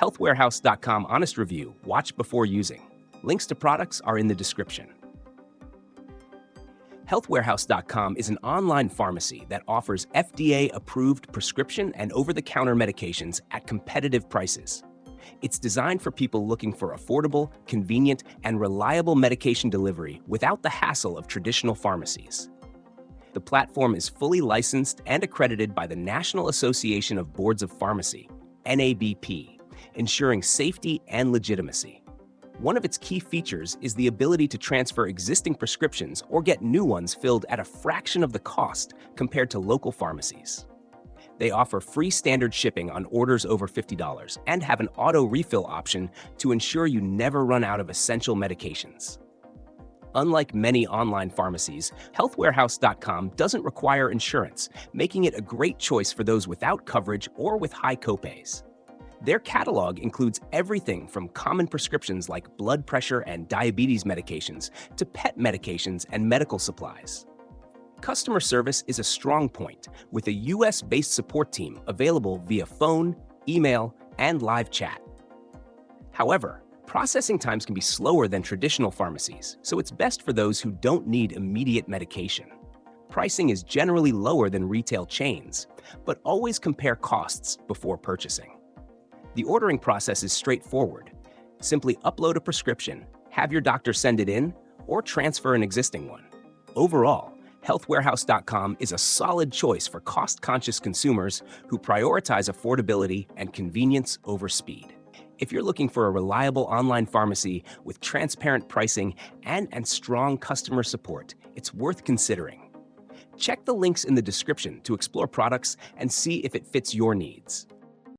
Healthwarehouse.com honest review, watch before using. Links to products are in the description. Healthwarehouse.com is an online pharmacy that offers FDA-approved prescription and over-the-counter medications at competitive prices. It's designed for people looking for affordable, convenient, and reliable medication delivery without the hassle of traditional pharmacies. The platform is fully licensed and accredited by the National Association of Boards of Pharmacy, NABP, ensuring safety and legitimacy. One of its key features is the ability to transfer existing prescriptions or get new ones filled at a fraction of the cost compared to local pharmacies. They offer free standard shipping on orders over $50 and have an auto refill option to ensure you never run out of essential medications. Unlike many online pharmacies, Healthwarehouse.com doesn't require insurance, making it a great choice for those without coverage or with high copays. Their catalog includes everything from common prescriptions like blood pressure and diabetes medications to pet medications and medical supplies. Customer service is a strong point, with a US-based support team available via phone, email, and live chat. However, processing times can be slower than traditional pharmacies, so it's best for those who don't need immediate medication. Pricing is generally lower than retail chains, but always compare costs before purchasing. The ordering process is straightforward. Simply upload a prescription, have your doctor send it in, or transfer an existing one. Overall, Healthwarehouse.com is a solid choice for cost-conscious consumers who prioritize affordability and convenience over speed. If you're looking for a reliable online pharmacy with transparent pricing and strong customer support, it's worth considering. Check the links in the description to explore products and see if it fits your needs.